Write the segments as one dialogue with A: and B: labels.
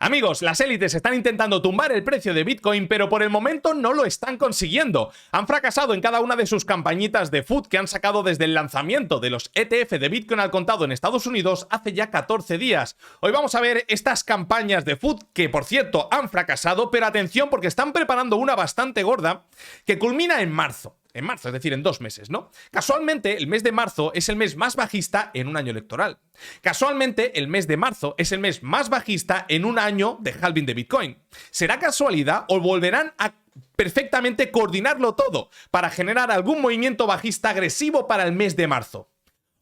A: Amigos, las élites están intentando tumbar el precio de Bitcoin, pero por el momento no lo están consiguiendo. Han fracasado en cada una de sus campañitas de FUD que han sacado desde el lanzamiento de los ETF de Bitcoin al contado en Estados Unidos hace ya 14 días. Hoy vamos a ver estas campañas de FUD que, por cierto, han fracasado, pero atención porque están preparando una bastante gorda que culmina en marzo. En marzo, es decir, en 2 meses, ¿no? Casualmente, el mes de marzo es el mes más bajista en un año electoral. Casualmente, el mes de marzo es el mes más bajista en un año de halving de Bitcoin. ¿Será casualidad o volverán a perfectamente coordinarlo todo para generar algún movimiento bajista agresivo para el mes de marzo?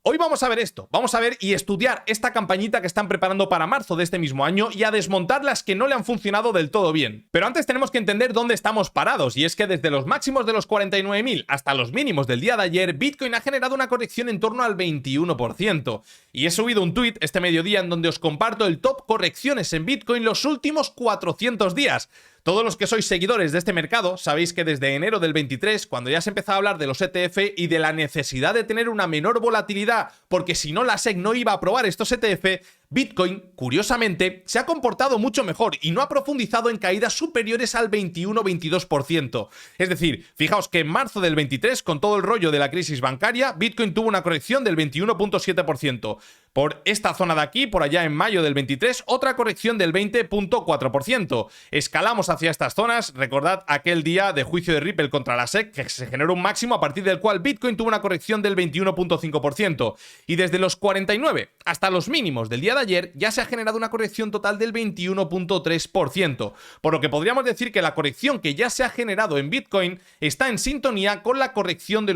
A: Hoy vamos a ver esto, vamos a ver y estudiar esta campañita que están preparando para marzo de este mismo año y a desmontar las que no le han funcionado del todo bien. Pero antes tenemos que entender dónde estamos parados, y es que desde los máximos de los 49.000 hasta los mínimos del día de ayer, Bitcoin ha generado una corrección en torno al 21%. Y he subido un tweet este mediodía en donde os comparto el top correcciones en Bitcoin los últimos 400 días. Todos los que sois seguidores de este mercado sabéis que desde enero del 23, cuando ya se empezó a hablar de los ETF y de la necesidad de tener una menor volatilidad, porque si no la SEC no iba a aprobar estos ETF, Bitcoin, curiosamente, se ha comportado mucho mejor y no ha profundizado en caídas superiores al 21-22%. Es decir, fijaos que en marzo del 23, con todo el rollo de la crisis bancaria, Bitcoin tuvo una corrección del 21.7%. Por esta zona de aquí, por allá en mayo del 23, otra corrección del 20.4%. Escalamos hacia estas zonas, recordad aquel día de juicio de Ripple contra la SEC, que se generó un máximo a partir del cual Bitcoin tuvo una corrección del 21.5%. Y desde los 49 hasta los mínimos del día de ayer ya se ha generado una corrección total del 21.3%, por lo que podríamos decir que la corrección que ya se ha generado en Bitcoin está en sintonía con la corrección de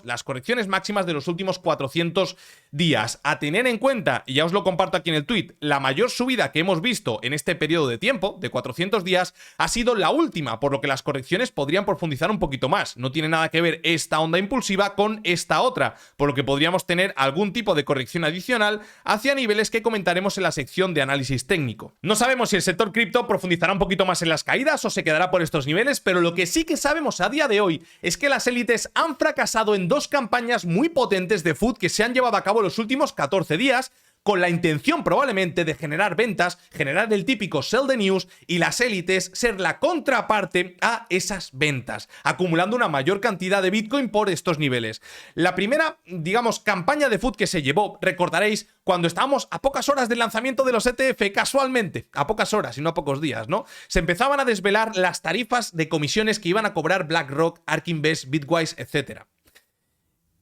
A: las correcciones máximas de los últimos 400 días. A tener en cuenta, y ya os lo comparto aquí en el tweet, la mayor subida que hemos visto en este periodo de tiempo, de 400 días, ha sido la última, por lo que las correcciones podrían profundizar un poquito más. No tiene nada que ver esta onda impulsiva con esta otra, por lo que podríamos tener algún tipo de corrección adicional hacia niveles que comentaremos en la sección de análisis técnico. No sabemos si el sector cripto profundizará un poquito más en las caídas o se quedará por estos niveles, pero lo que sí que sabemos a día de hoy es que las élites han fracasado en 2 campañas muy potentes de FUD que se han llevado a cabo los últimos 14 días, con la intención probablemente de generar ventas, generar el típico sell the news y las élites ser la contraparte a esas ventas, acumulando una mayor cantidad de Bitcoin por estos niveles. La primera, digamos, campaña de FUD que se llevó, recordaréis, cuando estábamos a pocas horas del lanzamiento de los ETF, casualmente, a pocas horas y no a pocos días, ¿no? Se empezaban a desvelar las tarifas de comisiones que iban a cobrar BlackRock, ARK Invest, Bitwise, etc.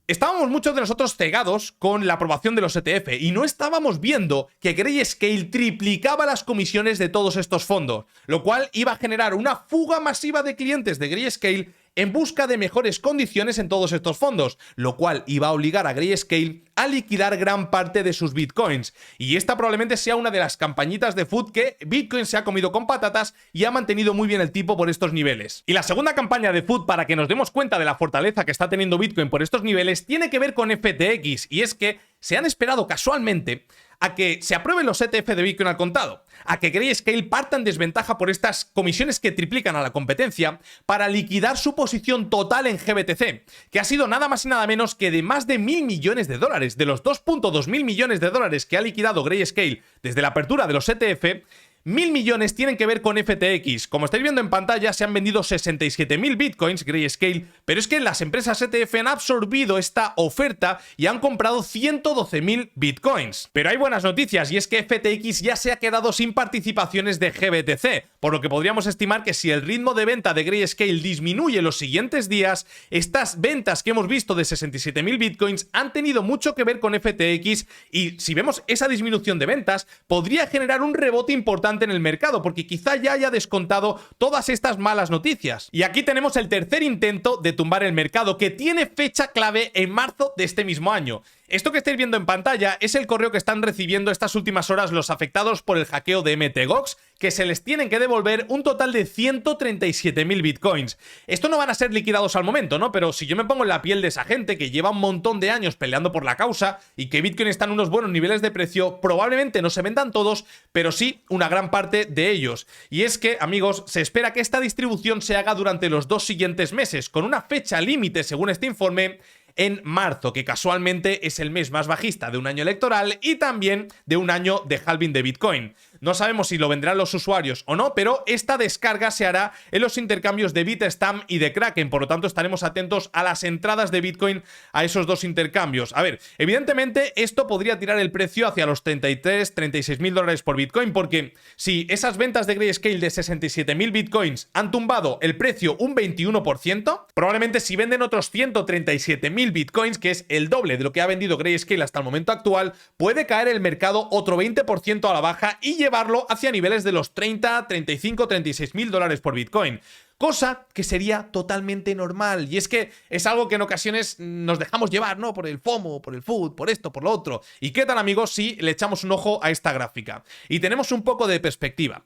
A: Estábamos muchos de nosotros cegados con la aprobación de los ETF y no estábamos viendo que Grayscale triplicaba las comisiones de todos estos fondos, lo cual iba a generar una fuga masiva de clientes de Grayscale en busca de mejores condiciones en todos estos fondos, lo cual iba a obligar a Grayscale a liquidar gran parte de sus bitcoins. Y esta probablemente sea una de las campañitas de FUD que Bitcoin se ha comido con patatas y ha mantenido muy bien el tipo por estos niveles. Y la segunda campaña de FUD, para que nos demos cuenta de la fortaleza que está teniendo Bitcoin por estos niveles, tiene que ver con FTX, y es que se han esperado casualmente a que se aprueben los ETF de Bitcoin al contado, a que Grayscale parta en desventaja por estas comisiones que triplican a la competencia para liquidar su posición total en GBTC, que ha sido nada más y nada menos que de más de $1.000 millones. De los 2.2 mil millones de dólares que ha liquidado Grayscale desde la apertura de los ETF, 1.000 millones tienen que ver con FTX. Como estáis viendo en pantalla, se han vendido 67.000 bitcoins Grayscale, pero es que las empresas ETF han absorbido esta oferta y han comprado 112.000 bitcoins. Pero hay buenas noticias, y es que FTX ya se ha quedado sin participaciones de GBTC, por lo que podríamos estimar que si el ritmo de venta de Grayscale disminuye los siguientes días, estas ventas que hemos visto de 67.000 bitcoins han tenido mucho que ver con FTX, y si vemos esa disminución de ventas, podría generar un rebote importante en el mercado, porque quizá ya haya descontado todas estas malas noticias. Y aquí tenemos el tercer intento de tumbar el mercado, que tiene fecha clave en marzo de este mismo año. Esto que estáis viendo en pantalla es el correo que están recibiendo estas últimas horas los afectados por el hackeo de MTGOX, que se les tienen que devolver un total de 137.000 bitcoins. Esto no van a ser liquidados al momento, ¿no? Pero si yo me pongo en la piel de esa gente que lleva un montón de años peleando por la causa y que Bitcoin está en unos buenos niveles de precio, probablemente no se vendan todos, pero sí una gran parte de ellos. Y es que, amigos, se espera que esta distribución se haga durante los 2 siguientes meses, con una fecha límite, según este informe, en marzo, que casualmente es el mes más bajista de un año electoral y también de un año de halving de Bitcoin. No sabemos si lo vendrán los usuarios o no, pero esta descarga se hará en los intercambios de Bitstamp y de Kraken. Por lo tanto, estaremos atentos a las entradas de Bitcoin a esos dos intercambios. A ver, evidentemente esto podría tirar el precio hacia los 33, 36 mil dólares por Bitcoin, porque si esas ventas de Grayscale de 67.000 Bitcoins han tumbado el precio un 21%, probablemente si venden otros 137.000 Bitcoins, que es el doble de lo que ha vendido Grayscale hasta el momento actual, puede caer el mercado otro 20% a la baja y llevarlo hacia niveles de los 30, 35, 36 mil dólares por Bitcoin. Cosa que sería totalmente normal. Y es que es algo que en ocasiones nos dejamos llevar, ¿no? Por el FOMO, por el FUD, por esto, por lo otro. ¿Y qué tal, amigos, si le echamos un ojo a esta gráfica? Y tenemos un poco de perspectiva.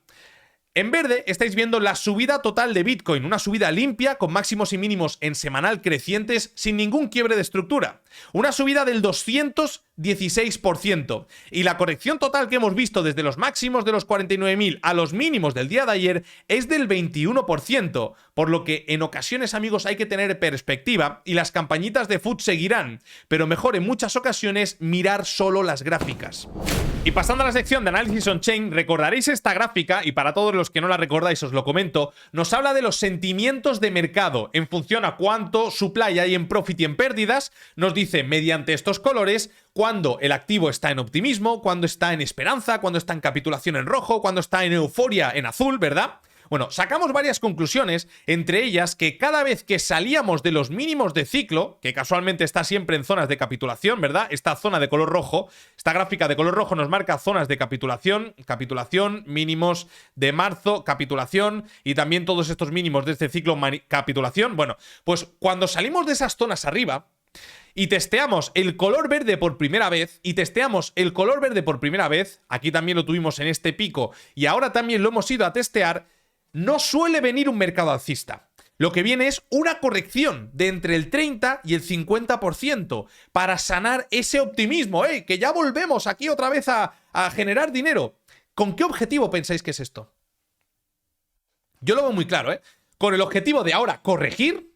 A: En verde estáis viendo la subida total de Bitcoin, una subida limpia con máximos y mínimos en semanal crecientes sin ningún quiebre de estructura. Una subida del 216%. Y la corrección total que hemos visto desde los máximos de los 49.000 a los mínimos del día de ayer es del 21%. Por lo que en ocasiones, amigos, hay que tener perspectiva y las campañitas de FUD seguirán. Pero mejor en muchas ocasiones mirar solo las gráficas. Y pasando a la sección de análisis on-chain, recordaréis esta gráfica, y para todos los que no la recordáis os lo comento, nos habla de los sentimientos de mercado en función a cuánto supply hay en profit y en pérdidas. Nos dice mediante estos colores cuando el activo está en optimismo, cuando está en esperanza, cuando está en capitulación en rojo, cuando está en euforia en azul, ¿verdad? Bueno, sacamos varias conclusiones, entre ellas que cada vez que salíamos de los mínimos de ciclo, que casualmente está siempre en zonas de capitulación, ¿verdad? Esta zona de color rojo, esta gráfica de color rojo nos marca zonas de capitulación, mínimos de marzo, capitulación, y también todos estos mínimos de este ciclo, capitulación. Bueno, pues cuando salimos de esas zonas arriba y testeamos el color verde por primera vez, aquí también lo tuvimos en este pico y ahora también lo hemos ido a testear, no suele venir un mercado alcista. Lo que viene es una corrección de entre el 30 y el 50% para sanar ese optimismo, que ya volvemos aquí otra vez a generar dinero. ¿Con qué objetivo pensáis que es esto? Yo lo veo muy claro, con el objetivo de ahora corregir,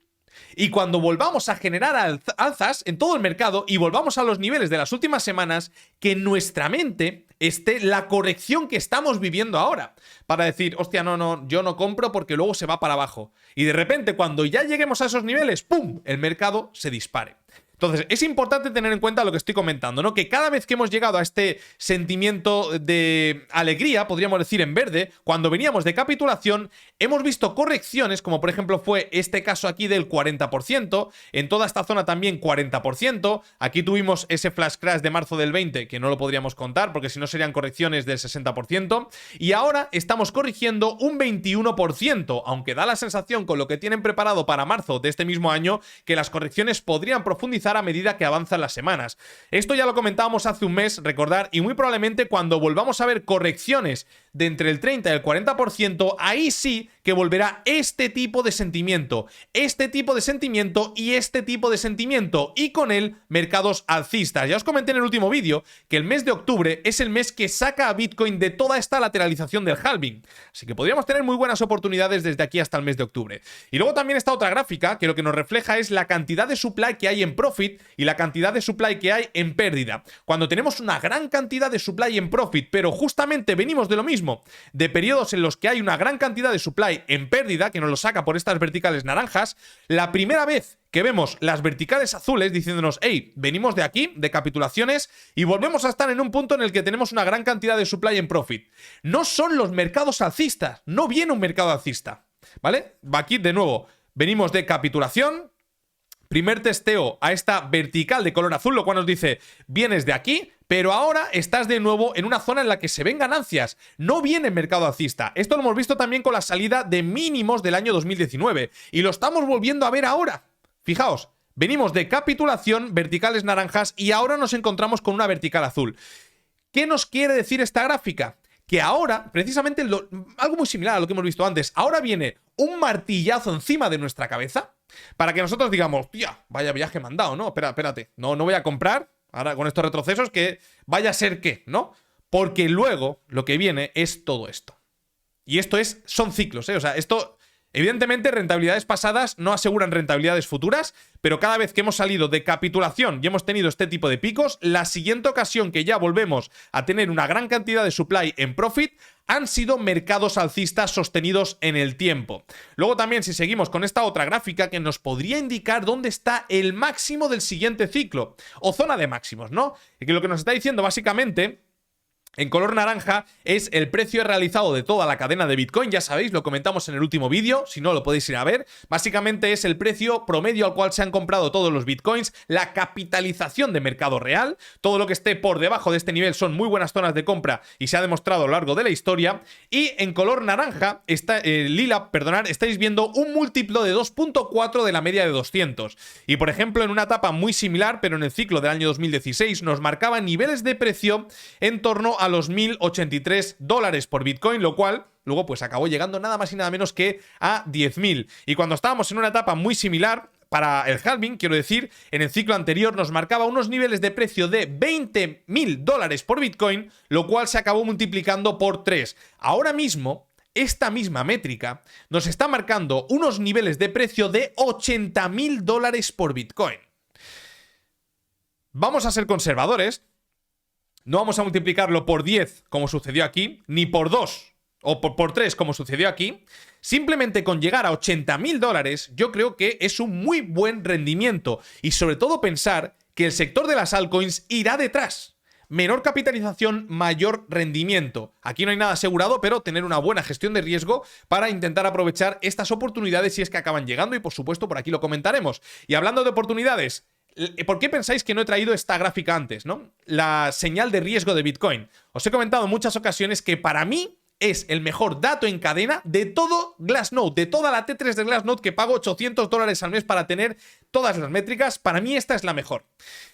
A: y cuando volvamos a generar alzas en todo el mercado y volvamos a los niveles de las últimas semanas, que en nuestra mente esté la corrección que estamos viviendo ahora. Para decir, hostia, no, yo no compro porque luego se va para abajo. Y de repente, cuando ya lleguemos a esos niveles, ¡pum!, el mercado se dispare. Entonces, es importante tener en cuenta lo que estoy comentando, ¿no? Que cada vez que hemos llegado a este sentimiento de alegría, podríamos decir en verde, cuando veníamos de capitulación, hemos visto correcciones, como por ejemplo fue este caso aquí del 40%, en toda esta zona también 40%, aquí tuvimos ese flash crash de marzo del 20, que no lo podríamos contar, porque si no serían correcciones del 60%, y ahora estamos corrigiendo un 21%, aunque da la sensación con lo que tienen preparado para marzo de este mismo año, que las correcciones podrían profundizar a medida que avanzan las semanas. Esto ya lo comentábamos hace un mes, recordar, y muy probablemente cuando volvamos a ver correcciones de entre el 30 y el 40%, ahí sí que volverá este tipo de sentimiento, y este tipo de sentimiento, y con él mercados alcistas. Ya os comenté en el último vídeo que el mes de octubre es el mes que saca a Bitcoin de toda esta lateralización del halving, así que podríamos tener muy buenas oportunidades desde aquí hasta el mes de octubre. Y luego también está otra gráfica que lo que nos refleja es la cantidad de supply que hay en profit y la cantidad de supply que hay en pérdida. Cuando tenemos una gran cantidad de supply en profit, pero justamente venimos de lo mismo, de periodos en los que hay una gran cantidad de supply en pérdida, que nos lo saca por estas verticales naranjas, la primera vez que vemos las verticales azules diciéndonos, hey, venimos de aquí, de capitulaciones, y volvemos a estar en un punto en el que tenemos una gran cantidad de supply en profit. No son los mercados alcistas, no viene un mercado alcista, ¿vale? Aquí de nuevo, venimos de capitulación, primer testeo a esta vertical de color azul, lo cual nos dice, vienes de aquí, pero ahora estás de nuevo en una zona en la que se ven ganancias. No viene mercado alcista. Esto lo hemos visto también con la salida de mínimos del año 2019. Y lo estamos volviendo a ver ahora. Fijaos, venimos de capitulación, verticales naranjas, y ahora nos encontramos con una vertical azul. ¿Qué nos quiere decir esta gráfica? Que ahora, precisamente, algo muy similar a lo que hemos visto antes, ahora viene un martillazo encima de nuestra cabeza para que nosotros digamos, tía, vaya viaje me han dado, ¿no? Espérate, no voy a comprar ahora con estos retrocesos, que vaya a ser que, ¿no? Porque luego lo que viene es todo esto. Y esto son ciclos, ¿eh? O sea, esto Evidentemente, rentabilidades pasadas no aseguran rentabilidades futuras, pero cada vez que hemos salido de capitulación y hemos tenido este tipo de picos, la siguiente ocasión que ya volvemos a tener una gran cantidad de supply en profit han sido mercados alcistas sostenidos en el tiempo. Luego también, si seguimos con esta otra gráfica que nos podría indicar dónde está el máximo del siguiente ciclo, o zona de máximos, ¿no? Y que lo que nos está diciendo básicamente, en color naranja, es el precio realizado de toda la cadena de Bitcoin. Ya sabéis, lo comentamos en el último vídeo, si no lo podéis ir a ver. Básicamente es el precio promedio al cual se han comprado todos los Bitcoins, la capitalización de mercado real. Todo lo que esté por debajo de este nivel son muy buenas zonas de compra y se ha demostrado a lo largo de la historia. Y en color naranja, lila, perdonad, estáis viendo un múltiplo de 2.4 de la media de 200. Y por ejemplo, en una etapa muy similar, pero en el ciclo del año 2016, nos marcaba niveles de precio en torno a los $1.083 por Bitcoin, lo cual luego pues acabó llegando nada más y nada menos que a 10.000. Y cuando estábamos en una etapa muy similar, para el halving, quiero decir, en el ciclo anterior nos marcaba unos niveles de precio de $20.000 por Bitcoin, lo cual se acabó multiplicando por 3. Ahora mismo, esta misma métrica nos está marcando unos niveles de precio de $80.000 por Bitcoin. Vamos a ser conservadores. No vamos a multiplicarlo por 10 como sucedió aquí, ni por 2 o por 3 como sucedió aquí. Simplemente con llegar a $80.000 yo creo que es un muy buen rendimiento y sobre todo pensar que el sector de las altcoins irá detrás. Menor capitalización, mayor rendimiento. Aquí no hay nada asegurado, pero tener una buena gestión de riesgo para intentar aprovechar estas oportunidades si es que acaban llegando y por supuesto por aquí lo comentaremos. Y hablando de oportunidades, ¿por qué pensáis que no he traído esta gráfica antes, no? La señal de riesgo de Bitcoin. Os he comentado en muchas ocasiones que para mí es el mejor dato en cadena de todo Glassnode, de toda la T3 de Glassnode, que pago $800 al mes para tener todas las métricas. Para mí esta es la mejor.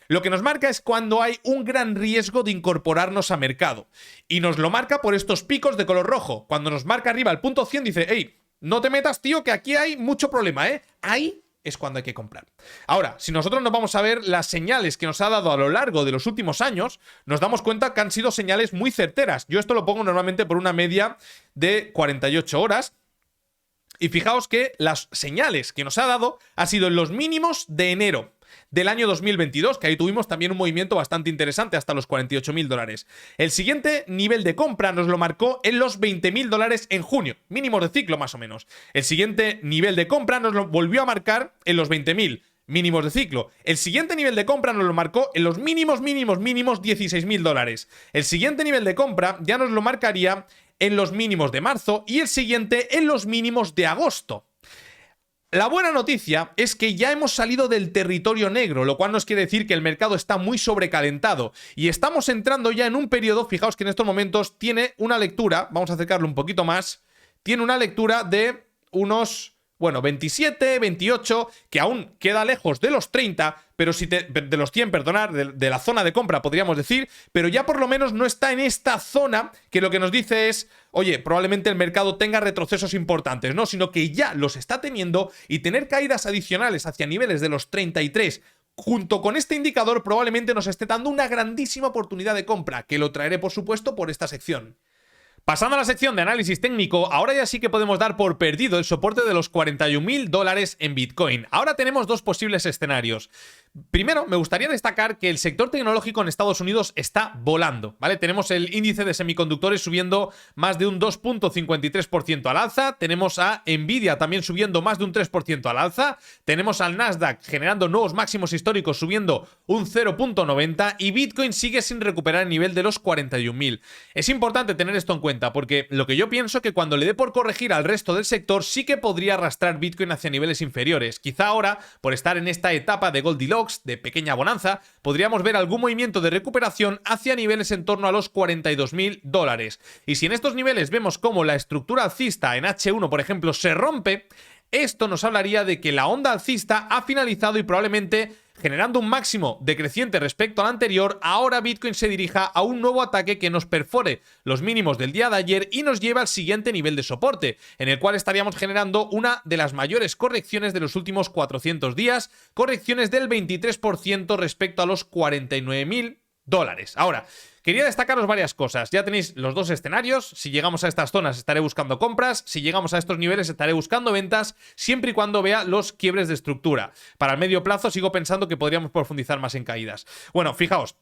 A: Lo que nos marca es cuando hay un gran riesgo de incorporarnos a mercado. Y nos lo marca por estos picos de color rojo. Cuando nos marca arriba el punto 100 dice, hey, no te metas, tío, que aquí hay mucho problema, ¿eh? Ahí es cuando hay que comprar. Ahora, si nosotros nos vamos a ver las señales que nos ha dado a lo largo de los últimos años, nos damos cuenta que han sido señales muy certeras. Yo esto lo pongo normalmente por una media de 48 horas. Y fijaos que las señales que nos ha dado ha sido en los mínimos de enero del año 2022, que ahí tuvimos también un movimiento bastante interesante hasta los $48.000. El siguiente nivel de compra nos lo marcó en los $20.000 en junio, mínimos de ciclo más o menos. El siguiente nivel de compra nos lo volvió a marcar en los 20.000. Mínimos de ciclo. El siguiente nivel de compra nos lo marcó en los mínimos $16.000. El siguiente nivel de compra ya nos lo marcaría en los mínimos de marzo y el siguiente en los mínimos de agosto. La buena noticia es que ya hemos salido del territorio negro, lo cual nos quiere decir que el mercado está muy sobrecalentado y estamos entrando ya en un periodo, fijaos que en estos momentos tiene una lectura, vamos a acercarlo un poquito más, tiene una lectura de unos, 27, 28, que aún queda lejos de los 30, pero de los 100, perdonad, de la zona de compra podríamos decir, pero ya por lo menos no está en esta zona que lo que nos dice es, oye, probablemente el mercado tenga retrocesos importantes, no, sino que ya los está teniendo y tener caídas adicionales hacia niveles de los 33, junto con este indicador probablemente nos esté dando una grandísima oportunidad de compra, que lo traeré por supuesto por esta sección. Pasando a la sección de análisis técnico, ahora ya sí que podemos dar por perdido el soporte de los $41.000 en Bitcoin. Ahora tenemos dos posibles escenarios. Primero, me gustaría destacar que el sector tecnológico en Estados Unidos está volando, ¿vale? Tenemos el índice de semiconductores subiendo más de un 2.53% al alza, tenemos a Nvidia también subiendo más de un 3% al alza, tenemos al Nasdaq generando nuevos máximos históricos subiendo un 0.90 y Bitcoin sigue sin recuperar el nivel de los 41.000. Es importante tener esto en cuenta porque lo que yo pienso que cuando le dé por corregir al resto del sector sí que podría arrastrar Bitcoin hacia niveles inferiores. Quizá ahora, por estar en esta etapa de Goldilocks, de pequeña bonanza, podríamos ver algún movimiento de recuperación hacia niveles en torno a los $42.000. Y si en estos niveles vemos cómo la estructura alcista en H1, por ejemplo, se rompe, esto nos hablaría de que la onda alcista ha finalizado y probablemente generando un máximo decreciente respecto al anterior, ahora Bitcoin se dirija a un nuevo ataque que nos perfore los mínimos del día de ayer y nos lleve al siguiente nivel de soporte, en el cual estaríamos generando una de las mayores correcciones de los últimos 400 días, correcciones del 23% respecto a los $49.000. Ahora, quería destacaros varias cosas. Ya tenéis los dos escenarios. Si llegamos a estas zonas estaré buscando compras. Si llegamos a estos niveles estaré buscando ventas, siempre y cuando vea los quiebres de estructura. Para el medio plazo sigo pensando que podríamos profundizar más en caídas. Bueno, fijaos.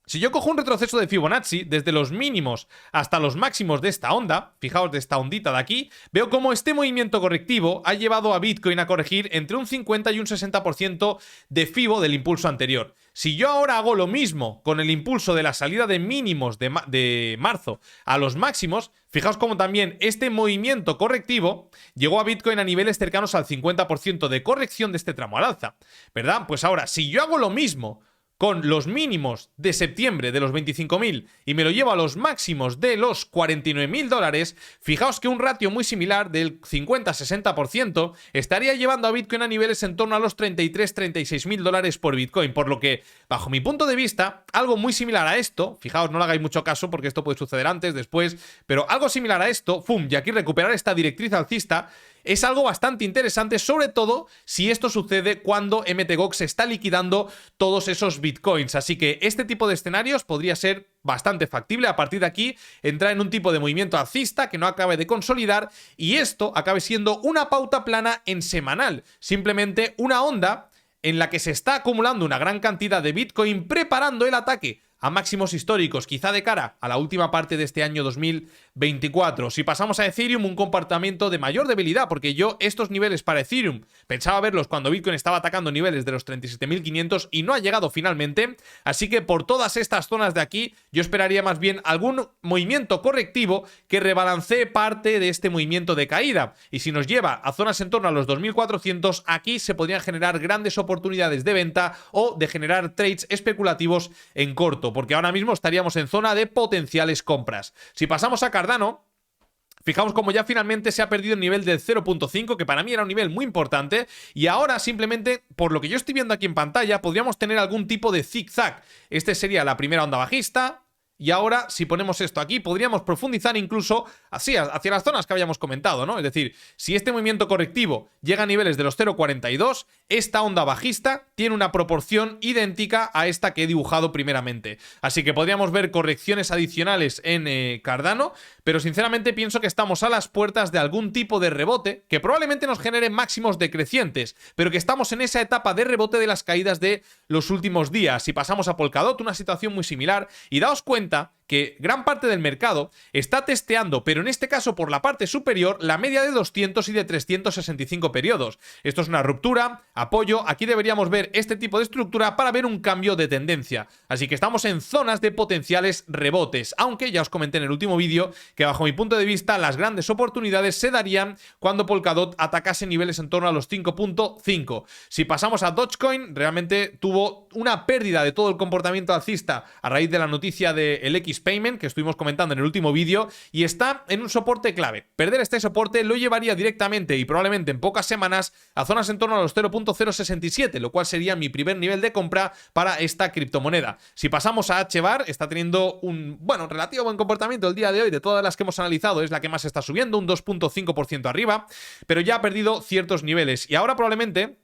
A: Si yo cojo un retroceso de Fibonacci desde los mínimos hasta los máximos de esta onda, fijaos de esta ondita de aquí, veo cómo este movimiento correctivo ha llevado a Bitcoin a corregir entre un 50 y un 60% de Fibo del impulso anterior. Si yo ahora hago lo mismo con el impulso de la salida de mínimos de marzo a los máximos, fijaos cómo también este movimiento correctivo llegó a Bitcoin a niveles cercanos al 50% de corrección de este tramo al alza, ¿verdad? Pues ahora, si yo hago lo mismo con los mínimos de septiembre de los 25.000 y me lo llevo a los máximos de los 49.000 dólares, fijaos que un ratio muy similar del 50-60% estaría llevando a Bitcoin a niveles en torno a los 33-36.000 dólares por Bitcoin, por lo que, bajo mi punto de vista, algo muy similar a esto, fijaos, no le hagáis mucho caso porque esto puede suceder antes, después, pero algo similar a esto, ¡fum!, y aquí recuperar esta directriz alcista, es algo bastante interesante, sobre todo si esto sucede cuando MTGOX está liquidando todos esos bitcoins. Así que este tipo de escenarios podría ser bastante factible. A partir de aquí, entrar en un tipo de movimiento alcista que no acabe de consolidar y esto acabe siendo una pauta plana en semanal. Simplemente una onda en la que se está acumulando una gran cantidad de Bitcoin preparando el ataque a máximos históricos, quizá de cara a la última parte de este año 2024. Si pasamos a Ethereum, un comportamiento de mayor debilidad, porque yo estos niveles para Ethereum pensaba verlos cuando Bitcoin estaba atacando niveles de los 37.500 y no ha llegado finalmente, así que por todas estas zonas de aquí yo esperaría más bien algún movimiento correctivo que rebalancee parte de este movimiento de caída, y si nos lleva a zonas en torno a los 2.400, aquí se podrían generar grandes oportunidades de venta o de generar trades especulativos en corto, porque ahora mismo estaríamos en zona de potenciales compras. Si pasamos a Cardano, fijaos como ya finalmente se ha perdido el nivel del 0.5, que para mí era un nivel muy importante, y ahora simplemente, por lo que yo estoy viendo aquí en pantalla, podríamos tener algún tipo de zigzag. Este sería la primera onda bajista, y ahora, si ponemos esto aquí, podríamos profundizar incluso así, hacia las zonas que habíamos comentado, ¿no? Es decir, si este movimiento correctivo llega a niveles de los 0.42, esta onda bajista tiene una proporción idéntica a esta que he dibujado primeramente. Así que podríamos ver correcciones adicionales en Cardano, pero sinceramente pienso que estamos a las puertas de algún tipo de rebote que probablemente nos genere máximos decrecientes, pero que estamos en esa etapa de rebote de las caídas de los últimos días. Si pasamos a Polkadot, una situación muy similar, y daos cuenta que gran parte del mercado está testeando, pero en este caso por la parte superior, la media de 200 y de 365 periodos. Esto es una ruptura, apoyo, aquí deberíamos ver este tipo de estructura para ver un cambio de tendencia. Así que estamos en zonas de potenciales rebotes, aunque ya os comenté en el último vídeo que bajo mi punto de vista las grandes oportunidades se darían cuando Polkadot atacase niveles en torno a los 5.5. Si pasamos a Dogecoin, realmente tuvo una pérdida de todo el comportamiento alcista a raíz de la noticia del Xpayment que estuvimos comentando en el último vídeo, y está en un soporte clave. Perder este soporte lo llevaría directamente y probablemente en pocas semanas a zonas en torno a los 0.067, lo cual sería mi primer nivel de compra para esta criptomoneda. Si pasamos a HBAR, está teniendo un, relativo buen comportamiento el día de hoy. De todas las que hemos analizado es la que más está subiendo, un 2.5% arriba, pero ya ha perdido ciertos niveles y ahora probablemente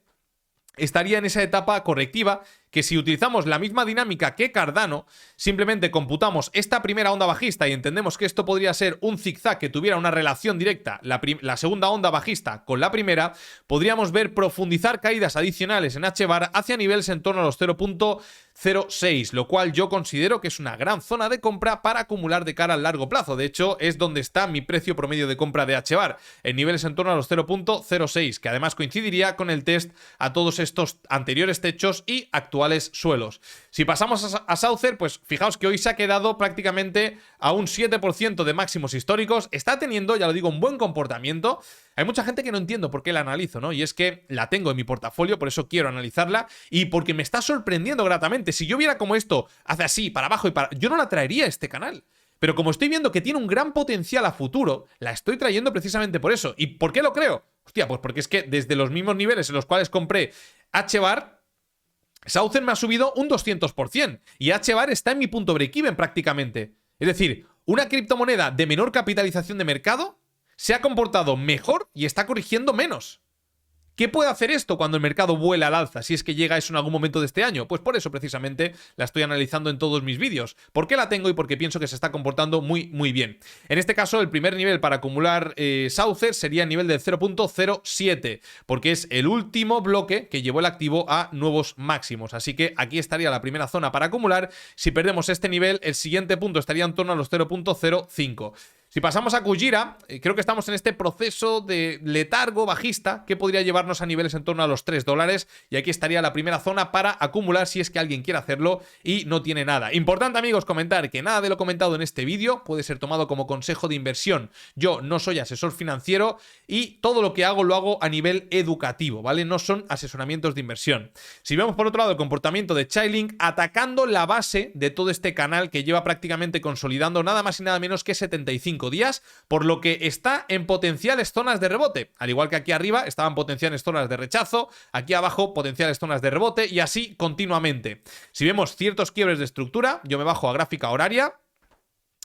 A: estaría en esa etapa correctiva que, si utilizamos la misma dinámica que Cardano, simplemente computamos esta primera onda bajista y entendemos que esto podría ser un zigzag que tuviera una relación directa, la segunda onda bajista con la primera, podríamos ver profundizar caídas adicionales en HBAR hacia niveles en torno a los 0.06, lo cual yo considero que es una gran zona de compra para acumular de cara al largo plazo. De hecho, es donde está mi precio promedio de compra de HBAR, en niveles en torno a los 0.06, que además coincidiría con el test a todos estos anteriores techos y actuales suelos. Si pasamos a Saucer, pues fijaos que hoy se ha quedado prácticamente a un 7% de máximos históricos. Está teniendo, ya lo digo, un buen comportamiento. Hay mucha gente que no entiendo por qué la analizo, ¿no? Y es que la tengo en mi portafolio, por eso quiero analizarla y porque me está sorprendiendo gratamente. Si yo viera como esto hace así, para abajo y para... yo no la traería a este canal. Pero como estoy viendo que tiene un gran potencial a futuro, la estoy trayendo precisamente por eso. ¿Y por qué lo creo? Hostia, pues porque es que desde los mismos niveles en los cuales compré HBAR, Saucer me ha subido un 200% y HBAR está en mi punto break-even prácticamente. Es decir, una criptomoneda de menor capitalización de mercado se ha comportado mejor y está corrigiendo menos. ¿Qué puede hacer esto cuando el mercado vuela al alza? Si es que llega eso en algún momento de este año. Pues por eso precisamente la estoy analizando en todos mis vídeos. ¿Por qué la tengo? Y porque pienso que se está comportando muy bien. En este caso, el primer nivel para acumular Saucer sería el nivel del 0.07, porque es el último bloque que llevó el activo a nuevos máximos. Así que aquí estaría la primera zona para acumular. Si perdemos este nivel, el siguiente punto estaría en torno a los 0.05. Si pasamos a Kujira, creo que estamos en este proceso de letargo bajista que podría llevarnos a niveles en torno a los $3, y aquí estaría la primera zona para acumular si es que alguien quiere hacerlo y no tiene nada. Importante, amigos, comentar que nada de lo comentado en este vídeo puede ser tomado como consejo de inversión. Yo no soy asesor financiero y todo lo que hago lo hago a nivel educativo, ¿vale? No son asesoramientos de inversión. Si vemos por otro lado el comportamiento de Chainlink atacando la base de todo este canal que lleva prácticamente consolidando nada más y nada menos que 75 días, por lo que está en potenciales zonas de rebote. Al igual que aquí arriba estaban potenciales zonas de rechazo, aquí abajo potenciales zonas de rebote y así continuamente. Si vemos ciertos quiebres de estructura, yo me bajo a gráfica horaria.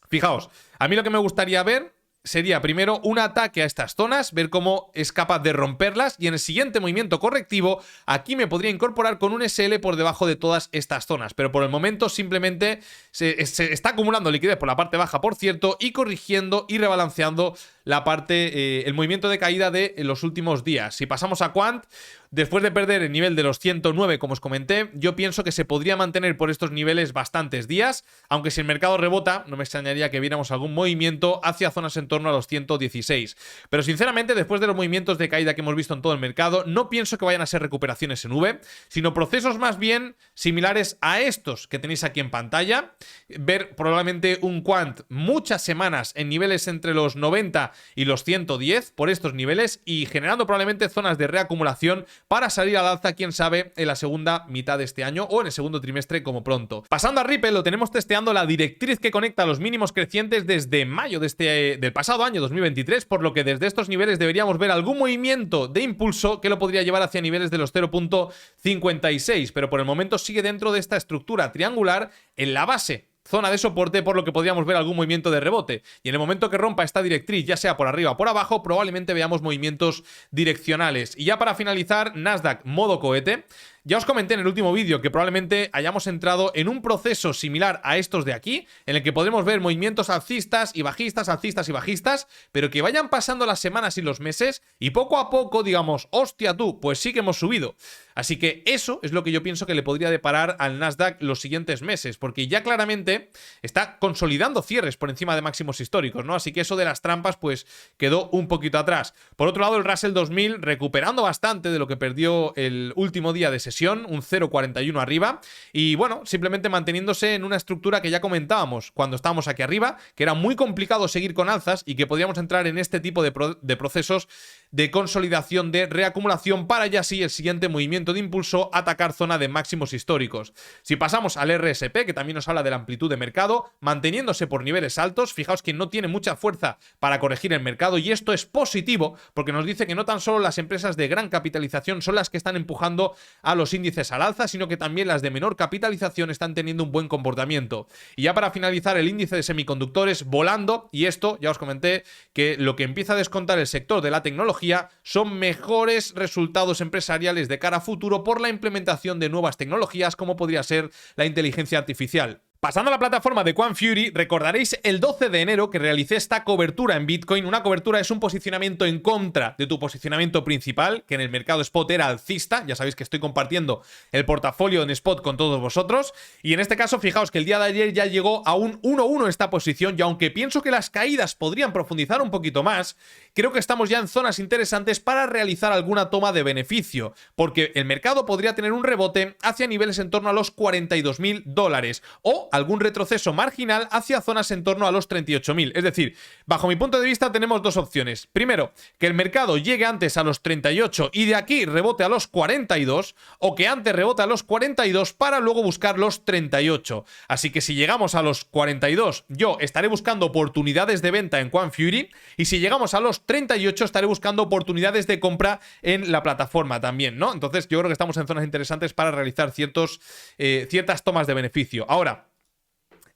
A: Fijaos, a mí lo que me gustaría ver sería primero un ataque a estas zonas, ver cómo es capaz de romperlas, y en el siguiente movimiento correctivo aquí me podría incorporar con un SL por debajo de todas estas zonas, pero por el momento simplemente se está acumulando liquidez por la parte baja, por cierto, y corrigiendo y rebalanceando la parte, el movimiento de caída de los últimos días. Si pasamos a Quant, después de perder el nivel de los 109, como os comenté, yo pienso que se podría mantener por estos niveles bastantes días, aunque si el mercado rebota, no me extrañaría que viéramos algún movimiento hacia zonas en torno a los 116. Pero sinceramente, después de los movimientos de caída que hemos visto en todo el mercado, no pienso que vayan a ser recuperaciones en V, sino procesos más bien similares a estos que tenéis aquí en pantalla. Ver probablemente un Quant muchas semanas en niveles entre los 90 y los 110 por estos niveles, y generando probablemente zonas de reacumulación para salir al alza, quién sabe, en la segunda mitad de este año o en el segundo trimestre como pronto. Pasando a Ripple, lo tenemos testeando la directriz que conecta los mínimos crecientes desde mayo del pasado año 2023, por lo que desde estos niveles deberíamos ver algún movimiento de impulso que lo podría llevar hacia niveles de los 0.56, pero por el momento sigue dentro de esta estructura triangular en la base. Zona de soporte, por lo que podríamos ver algún movimiento de rebote, y en el momento que rompa esta directriz, ya sea por arriba o por abajo, probablemente veamos movimientos direccionales. Y ya para finalizar, Nasdaq modo cohete. Ya os comenté en el último vídeo que probablemente hayamos entrado en un proceso similar a estos de aquí, en el que podremos ver movimientos alcistas y bajistas, pero que vayan pasando las semanas y los meses y poco a poco digamos, hostia tú, pues sí que hemos subido. Así que eso es lo que yo pienso que le podría deparar al Nasdaq los siguientes meses, porque ya claramente está consolidando cierres por encima de máximos históricos, ¿no? Así que eso de las trampas pues quedó un poquito atrás. Por otro lado, el Russell 2000 recuperando bastante de lo que perdió el último día de sesión, un 0,41 arriba, y bueno, simplemente manteniéndose en una estructura que ya comentábamos cuando estábamos aquí arriba, que era muy complicado seguir con alzas y que podíamos entrar en este tipo de procesos de consolidación, de reacumulación, para ya así el siguiente movimiento de impulso atacar zona de máximos históricos. Si pasamos al RSP, que también nos habla de la amplitud de mercado, manteniéndose por niveles altos, fijaos que no tiene mucha fuerza para corregir el mercado, y esto es positivo porque nos dice que no tan solo las empresas de gran capitalización son las que están empujando a los índices al alza, sino que también las de menor capitalización están teniendo un buen comportamiento. Y ya para finalizar, el índice de semiconductores volando, y esto ya os comenté que lo que empieza a descontar el sector de la tecnología son mejores resultados empresariales de cara a futuro por la implementación de nuevas tecnologías como podría ser la inteligencia artificial. Pasando a la plataforma de Quant Fury, recordaréis el 12 de enero que realicé esta cobertura en Bitcoin. Una cobertura es un posicionamiento en contra de tu posicionamiento principal, que en el mercado spot era alcista. Ya sabéis que estoy compartiendo el portafolio en spot con todos vosotros. Y en este caso, fijaos que el día de ayer ya llegó a un 1-1 esta posición, y aunque pienso que las caídas podrían profundizar un poquito más, creo que estamos ya en zonas interesantes para realizar alguna toma de beneficio, porque el mercado podría tener un rebote hacia niveles en torno a los $42.000 o algún retroceso marginal hacia zonas en torno a los 38.000. Es decir, bajo mi punto de vista tenemos dos opciones. Primero, que el mercado llegue antes a los 38 y de aquí rebote a los 42, o que antes rebote a los 42 para luego buscar los 38. Así que si llegamos a los 42, yo estaré buscando oportunidades de venta en Quant Fury, y si llegamos a los 38 estaré buscando oportunidades de compra en la plataforma también, ¿no? Entonces yo creo que estamos en zonas interesantes para realizar ciertas tomas de beneficio. Ahora,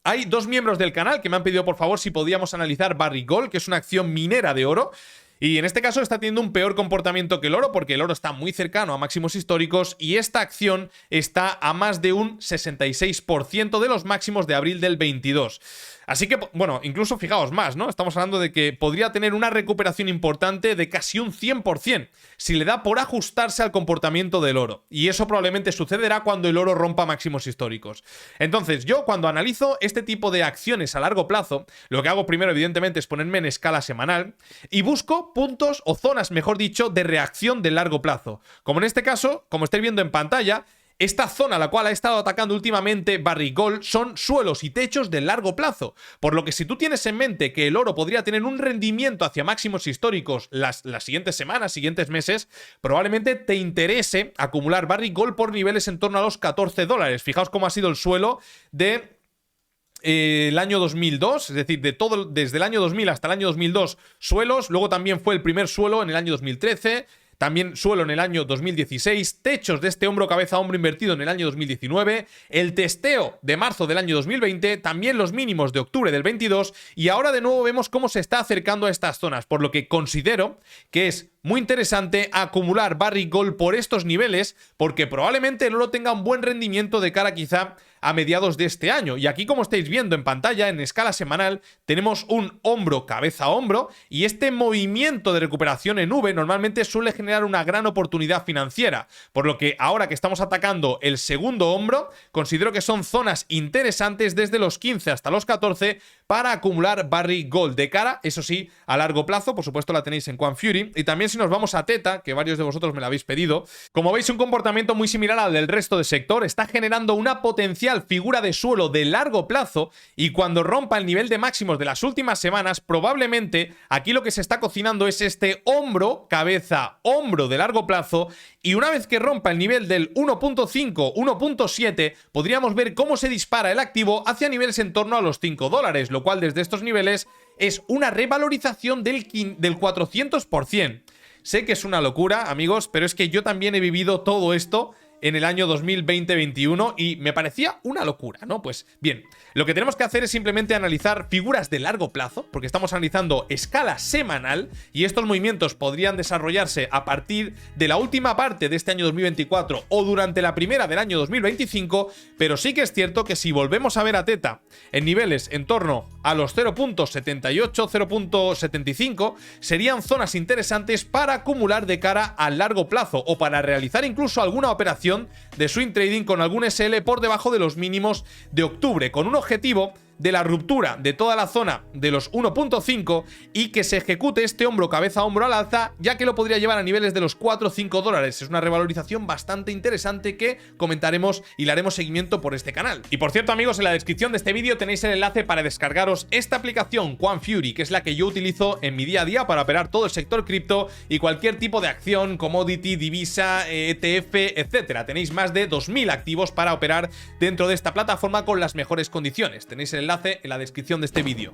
A: hay dos miembros del canal que me han pedido por favor si podíamos analizar Barrick Gold, que es una acción minera de oro. Y en este caso está teniendo un peor comportamiento que el oro, porque el oro está muy cercano a máximos históricos y esta acción está a más de un 66% de los máximos de abril del 22. Así que, bueno, incluso fijaos más, ¿no? Estamos hablando de que podría tener una recuperación importante de casi un 100% si le da por ajustarse al comportamiento del oro. Y eso probablemente sucederá cuando el oro rompa máximos históricos. Entonces, yo cuando analizo este tipo de acciones a largo plazo, lo que hago primero, evidentemente, es ponerme en escala semanal y busco puntos o zonas, mejor dicho, de reacción de largo plazo. Como en este caso, como estáis viendo en pantalla, esta zona a la cual ha estado atacando últimamente Barrick Gold son suelos y techos de largo plazo, por lo que si tú tienes en mente que el oro podría tener un rendimiento hacia máximos históricos las siguientes semanas, siguientes meses, probablemente te interese acumular Barrick Gold por niveles en torno a los $14. Fijaos cómo ha sido el suelo de el año 2002, es decir, desde el año 2000 hasta el año 2002 suelos, luego también fue el primer suelo en el año 2013, también suelo en el año 2016, techos de este hombro cabeza a hombro invertido en el año 2019, el testeo de marzo del año 2020, también los mínimos de octubre del 22 y ahora de nuevo vemos cómo se está acercando a estas zonas, por lo que considero que es muy interesante acumular Barrick Gold por estos niveles porque probablemente el oro tenga un buen rendimiento de cara quizá a mediados de este año. Y aquí, como estáis viendo en pantalla, en escala semanal, tenemos un hombro cabeza a hombro y este movimiento de recuperación en V normalmente suele generar una gran oportunidad financiera, por lo que ahora que estamos atacando el segundo hombro, considero que son zonas interesantes desde los 15 hasta los 14 para acumular Barrick Gold de cara, eso sí, a largo plazo. Por supuesto la tenéis en Quant Fury. Y también si nos vamos a Theta, que varios de vosotros me la habéis pedido, como veis un comportamiento muy similar al del resto del sector, está generando una potencial figura de suelo de largo plazo y cuando rompa el nivel de máximos de las últimas semanas, probablemente aquí lo que se está cocinando es este hombro, cabeza, hombro de largo plazo y una vez que rompa el nivel del 1.5, 1.7, podríamos ver cómo se dispara el activo hacia niveles en torno a los $5, lo cual desde estos niveles es una revalorización del 400%. Sé que es una locura, amigos, pero es que yo también he vivido todo esto en el año 2020-21 y me parecía una locura, ¿no? Pues bien, lo que tenemos que hacer es simplemente analizar figuras de largo plazo, porque estamos analizando escala semanal y estos movimientos podrían desarrollarse a partir de la última parte de este año 2024 o durante la primera del año 2025, pero sí que es cierto que si volvemos a ver a Theta en niveles en torno a los 0.78, 0.75, serían zonas interesantes para acumular de cara a largo plazo o para realizar incluso alguna operación de swing trading con algún SL por debajo de los mínimos de octubre, con un objetivo de la ruptura de toda la zona de los 1.5 y que se ejecute este hombro cabeza a hombro al alza, ya que lo podría llevar a niveles de los 4 o 5 dólares. Es una revalorización bastante interesante que comentaremos y le haremos seguimiento por este canal. Y por cierto, amigos, en la descripción de este vídeo tenéis el enlace para descargaros esta aplicación Quant Fury, que es la que yo utilizo en mi día a día para operar todo el sector cripto y cualquier tipo de acción, commodity, divisa, ETF, etcétera. Tenéis más de 2000 activos para operar dentro de esta plataforma con las mejores condiciones. Tenéis el enlace en la descripción de este vídeo.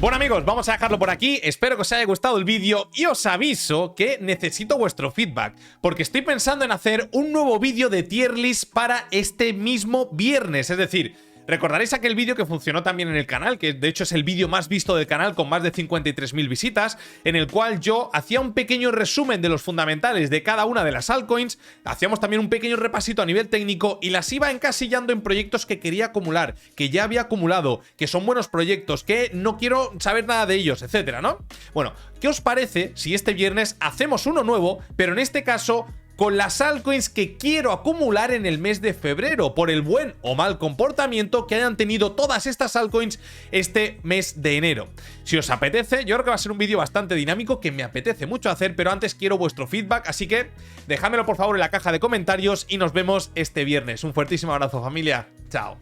A: Bueno, amigos, vamos a dejarlo por aquí. Espero que os haya gustado el vídeo y os aviso que necesito vuestro feedback porque estoy pensando en hacer un nuevo vídeo de tier list para este mismo viernes, es decir, recordaréis aquel vídeo que funcionó también en el canal, que de hecho es el vídeo más visto del canal con más de 53.000 visitas, en el cual yo hacía un pequeño resumen de los fundamentales de cada una de las altcoins, hacíamos también un pequeño repasito a nivel técnico y las iba encasillando en proyectos que quería acumular, que ya había acumulado, que son buenos proyectos, que no quiero saber nada de ellos, etcétera, ¿no? Bueno, ¿qué os parece si este viernes hacemos uno nuevo, pero en este caso con las altcoins que quiero acumular en el mes de febrero, por el buen o mal comportamiento que hayan tenido todas estas altcoins este mes de enero? Si os apetece, yo creo que va a ser un vídeo bastante dinámico que me apetece mucho hacer, pero antes quiero vuestro feedback, así que dejádmelo por favor en la caja de comentarios y nos vemos este viernes. Un fuertísimo abrazo, familia. Chao.